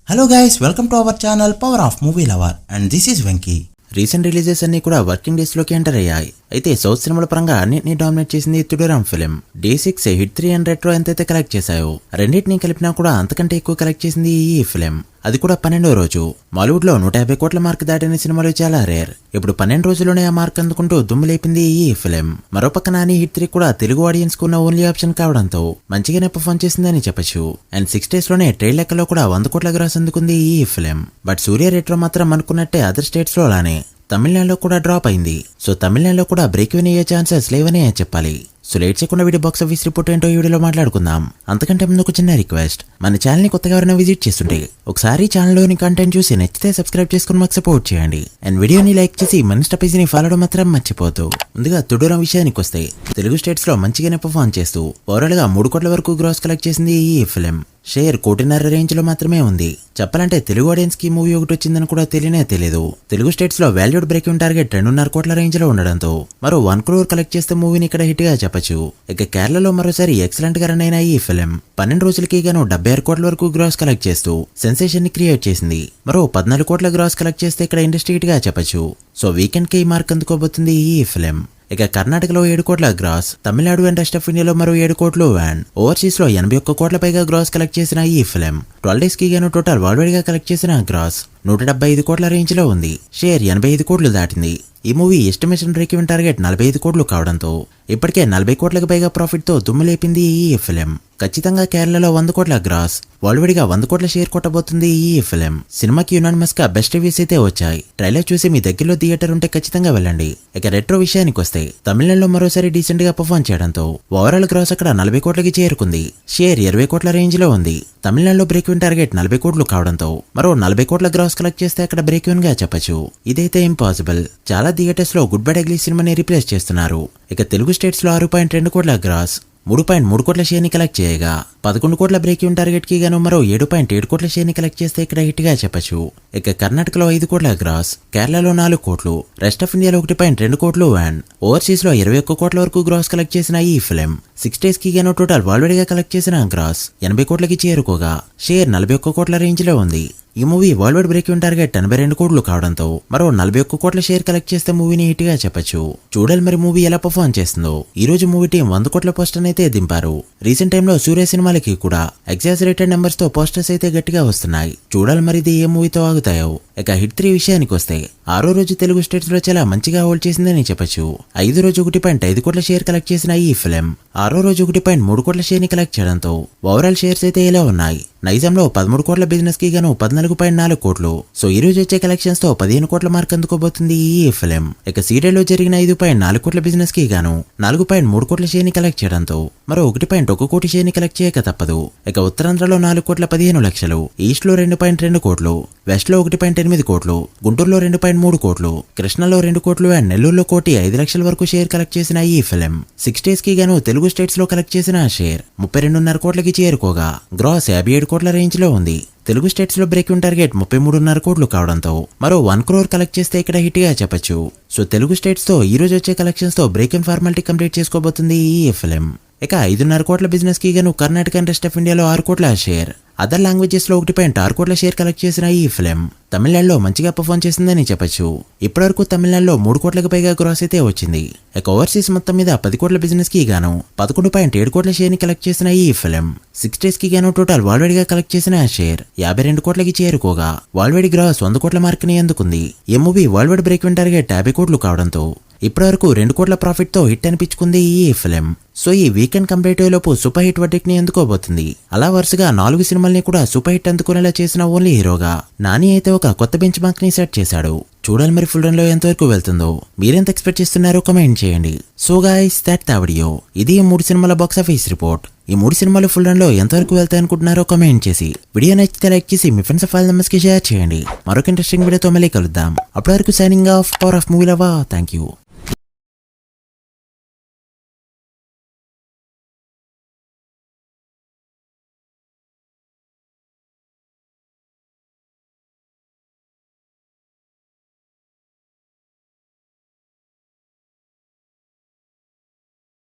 Hello guys, welcome to our channel Power of Movie Lover and this is Venky. Recent releases అన్ని కూడా working days లోకి enter అయ్యాయి. అయితే south సినిమాల పరంగా అన్నింటినీ డామినేట్ చేసింది Thudarum film. Day 6 hit 3 and retro ఎంతైతే కలెక్ట్ చేశాయో రెండింటినీ కలిపినా కూడా అంతకంటే ఎక్కువ కలెక్ట్ చేసింది ఈ ఫిల్మ్. అది కూడా 12వ రోజు. బాలీవుడ్ లో 150 కోట్ల మార్క్ దాటిన సినిమాలు చాలా రేర్. ఇప్పుడు 12 రోజుల్లోనే ఆ మార్క్ అందుకుంటూ దుమ్ము లేపింది ఈ ఫిల్మ్. మరోపక్క నాని హిట్ 3 కూడా తెలుగు ఆడియన్స్ కు ఉన్న ఓన్లీ ఆప్షన్ కావడంతో మంచిగానే పర్ఫార్మ్ చేసిందని చెప్పొచ్చు. అండ్ 6 days లోనే ట్రైల్ లెక్కలో కూడా 100 కోట్ల గ్రాస్ అందుకుంది ఈ ఫిల్మ్. బట్ సూర్య రెట్రో మాత్రం అనుకున్నట్టే అదర్ స్టేట్స్ లో అలానే తమిళనాడులో కూడా డ్రాప్ అయింది. సో తమిళనాడులో కూడా బ్రేక్ విన్ అయ్యే ఛాన్సెస్ లేవనే చెప్పాలి. సో లేట్ చేయకుండా వీడియో బాక్స్ ఆఫీస్ రిపోర్ట్ ఏంటో ఈ వీడియోలో మాట్లాడుకుందాం. అంతకంటే ముందు ఒక చిన్న రిక్వెస్ట్, మన ఛానల్ ని కొత్తగా ఎవరైనా విజిట్ చేస్తుంటే ఒకసారి ఛానల్లోని కంటెంట్ చూసి నచ్చితే సబ్స్క్రైబ్ చేసుకుని మాకు సపోర్ట్ చేయండి. అండ్ వీడియోని లైక్ చేసి మన ఇన్స్టా పేజీని ఫాలో మాత్రం మర్చిపోతూ. ముందుగా తుడురాం విషయానికి వస్తే తెలుగు స్టేట్స్ లో మంచిగానే పర్ఫార్మ్ చేస్తూ ఓవరాల్ గా 3 కోట్ల వరకు గ్రాస్ కలెక్ట్ చేసింది ఈ ఫిల్మ్. షేర్ 1.5 రేంజ్ లో మాత్రమే ఉంది. చెప్పాలంటే తెలుగు ఆడియన్స్ కి మూవీ ఒకటి వచ్చిందని కూడా తెలియదు. తెలుగు స్టేట్స్ లో వాల్యూడ్ బ్రేకింగ్ టార్గెట్ 2.5 కోట్ల రేంజ్ లో ఉండడంతో మరో 1 crore కలెక్ట్ చేస్తే మూవీని ఇక్కడ హిట్ గా చెప్పొచ్చు. ఇక కేరళలో మరోసారి ఎక్సలెంట్ గా రన్ అయిన ఈ ఫిల్మ్ 12 రోజులకి గాను 76 కోట్ల వరకు గ్రాస్ కలెక్ట్ చేస్తూ సెన్సేషన్ ని క్రియేట్ చేసింది. మరో 14 కోట్ల గ్రాస్ కలెక్ట్ చేస్తే ఇక్కడ ఇండస్ట్రీ హిట్ గా చెప్పొచ్చు. సో వీకెండ్ కి ఈ మార్క్ అందుకోబోతుంది ఈ ఫిల్మ్. ఇక కర్ణాటకలో 7 కోట్ల gross, Tamil Nadu and rest of ఇండియాలో మరో 7 కోట్లు అండ్ ఓవర్సీస్ లో 81 కోట్ల పైగా గ్రాస్ కలెక్ట్ చేసిన ఈ ఫిల్మ్ 12 days కి గాను టోటల్ వరల్డ్ వైడ్ గా కలెక్ట్ చేసిన గ్రాస్ 175 కోట్ల రేంజ్ లో ఉంది. షేర్ 85 కోట్లు దాటింది. ఈ movie estimation break even target 45 కోట్లు కావడంతో ఇప్పటికే 40 కోట్లకు పైగా ప్రాఫిట్ తో దుమ్ము లేపింది ఈ ఫిల్మ్. ఖచ్చితంగా కేరళలో 100 కోట్ల గ్రాస్, వరల్డ్ వైడ్ గా 100 కోట్ల షేర్ కొట్టబోతుంది ఈ ఫిల్మ్. సినిమాకి యునానిమస్ గా బెస్ట్ రివ్యూస్ అయితే వచ్చాయి. ట్రైలర్ చూసి మీ దగ్గరలో థియేటర్ ఉంటే ఖచ్చితంగా వెళ్ళండి. ఇక రెట్రో విషయానికి వస్తే తమిళనాడులో మరోసారి డీసెంట్ గా పర్ఫార్మ్ చేయడంతో ఓవరాల్ గ్రాస్ అక్కడ 40 కోట్లకి చేరుకుంది. షేర్ 20 కోట్ల రేంజ్ లో ఉంది. తమిళనాడులో బ్రేక్ ఈవెన్ టార్గెట్ 40 కోట్లు కావడంతో మరో 40 కోట్ల గ్రాస్ కలెక్ట్ చేస్తే అక్కడ బ్రేక్ ఈవెన్ గా చెప్పొచ్చు. ఇదైతే ఇంపాసిబుల్. చాలా థియేటర్స్ లో గుడ్ బై అగ్లీ సినిమాని రీప్లేస్ చేస్తున్నారు. ఇక తెలుగు స్టేట్స్ లో 6.2 కోట్ల గ్రాస్, 3.3 కోట్ల షేర్ ని కలెక్ట్ చేయగా 11 కోట్ల బ్రేక్ ఈవెన్ టార్గెట్ కి గాను మరో 7.7 కోట్ల షేర్ ని కలెక్ట్ చేస్తే ఇక్కడ హిట్ గా చెప్పొచ్చు. ఇక కర్ణాటకలో 5 కోట్ల గ్రాస్, కేరళలో 4 కోట్లు, రెస్ట్ ఆఫ్ ఇండియాలో 1.2 కోట్లు అండ్ ఓవర్సీస్ లో 21 కోట్ల వరకు గ్రాస్ కలెక్ట్ చేసిన ఈ ఫిల్మ్ 6 days కి గాను టోటల్ వరల్డ్ వైడ్ గా కలెక్ట్ చేసిన గ్రాస్ 80 కోట్లకి చేరుకోగా షేర్ 41 కోట్ల రేంజ్ లో ఉంది. ఈ movie world wide break even target 82 కోట్లు కావడంతో మరో 41 కోట్ల షేర్ కలెక్ట్ చేస్తే మూవీని హిట్ గా చెప్పొచ్చు. చూడాలి మరి మూవీ ఎలా పర్ఫార్మ్ చేస్తుందో. ఈ రోజు మూవీ టీం 100 కోట్ల పోస్టర్ అయితే దింపారు. రీసెంట్ టైంలో సూర్య సినిమాలకి కూడా ఎగ్జాజరేటెడ్ నెంబర్స్ తో పోస్టర్స్ అయితే గట్టిగా వస్తున్నాయి. చూడాలి మరి ఇది ఏ మూవీతో ఆగుతాయో. ఇక హిట్ 3 విషయానికి వస్తే 6వ రోజు తెలుగు స్టేట్స్ లో చాలా మంచిగా హోల్డ్ చేసిందని చెప్పొచ్చు. 5వ రోజు 1.5 కోట్ల షేర్ కలెక్ట్ చేసిన ఈ ఫిల్మ్ 6వ రోజు 1.3 కోట్ల షేర్ ని కలెక్ట్ చేయడంతో ఓవరాల్ షేర్స్ అయితే ఇలా ఉన్నాయి. నైజాంలో 13 కోట్ల బిజినెస్ కి గాను 14.4 కోట్లు. సో ఈ రోజు వచ్చే కలెక్షన్స్ తో 15 కోట్ల మార్క్ అందుకోబోతుంది ఈ ఫిల్మ్. ఇక సీరియల్ లో జరిగిన 5.4 కోట్ల బిజినెస్ కి గాను 4.3 కోట్ల షేర్ ని కలెక్ట్ చేయడంతో మరో 1.1 కోటి షేర్ ని కలెక్ట్ చేయక తప్పదు. ఇక ఉత్తరాంధ్రలో 4 కోట్ల 15 లక్షలు, ఈస్ట్ లో 2.2 కోట్లు, వెస్ట్ లో 1.8 కోట్లు, గుంటూరులో 2.3 కోట్లు, కృష్ణలో 2 కోట్లు అండ్ నెల్లూరులో 1,05,00,000 వరకు షేర్ కలెక్ట్ చేసిన ఈ ఫిల్మ్ 6 days కి గాను తెలుగు స్టేట్స్ లో కలెక్ట్ చేసిన షేర్ 32.5 కోట్లకి చేరుకోగా గ్రాస్ 57 కోట్ల రేంజ్ లో ఉంది. తెలుగు స్టేట్స్ లో బ్రేక్ ఈవెన్ టార్గెట్ 33.5 కోట్లు కావడంతో మరో 1 crore కలెక్ట్ చేస్తే ఇక్కడ హిట్ గా చెప్పొచ్చు. సో తెలుగు స్టేట్స్ తో ఈ రోజు వచ్చే కలెక్షన్స్ తో బ్రేక్ ఇన్ ఫార్మాలిటీ కంప్లీట్ చేసుకోబోతుంది ఈ ఫిల్మ్. ఇక 5.5 కోట్ల బిజినెస్ కి గాను కర్ణాటక అండ్ రెస్ట్ ఆఫ్ ఇండియాలో 6 కోట్ల షేర్, అదర్ లాంగ్వేజెస్ లో 1.6 కోట్ల షేర్ కలెక్ట్ చేసిన ఈ ఫిల్మ్ తమిళనాడులో మంచిగా పర్ఫార్మ్ చేసిందని చెప్పొచ్చు. ఇప్పటివరకు తమిళనాడులో 3 కోట్లకు పైగా గ్రాస్ అయితే వచ్చింది. ఇక ఓవర్సీస్ మొత్తం మీద 10 కోట్ల బిజినెస్ కి గాను 11.7 కోట్ల షేర్ ని కలెక్ట్ చేసిన ఈ ఫిల్మ్ 6 days కి గాను టోటల్ వరల్డ్ వైడ్ గా కలెక్ట్ చేసిన షేర్ 52 కోట్లకి చేరుకోగా వరల్డ్ వైడ్ గ్రాస్ 100 కోట్ల మార్క్ ని అందుకుంది. ఈ movie world wide break even target 50 కోట్లు కావడంతో ఇప్పటివరకు 2 కోట్ల ప్రాఫిట్ తో హిట్ అనిపించుకుంది ఈ ఫిల్మ్. సో ఈ వీకెండ్ కంప్లీట్ లోపు సూపర్ హిట్ వర్డిక్ట్ ని అందుకోబోతుంది. అలా వరుసగా 4 సినిమాల్ని కూడా సూపర్ హిట్ అందుకునేలా చేసిన ఓన్లీ హీరోగా నాని అయితే ఒక కొత్త బెంచ్ మార్క్ ని సెట్ చేశాడు. చూడాలి మరి ఫుల్ రన్ లో ఎంతవరకు వెళ్తుందో. మీరెంత ఎక్స్పెక్ట్ చేస్తున్నారో కమెంట్ చేయండి. So guys that the video. ఇది ఈ 3 సినిమాల బాక్స్ ఆఫీస్ రిపోర్ట్. ఈ 3 సినిమాలు ఫుల్ రన్ లో ఎంతవరకు వెళ్తాయనుకుంటున్నారో కమెంట్ చేసి వీడియో నచ్చితే లైక్ చేసి మీ ఫ్రెండ్స్ ఫైల్ మెంబర్స్ కి షేర్ చేయండి. మరొక ఇంట్రెస్టింగ్ వీడియోతో మళ్ళీ కలుద్దాం. అప్పటి వరకు signing off, power of movie lover. Thank you.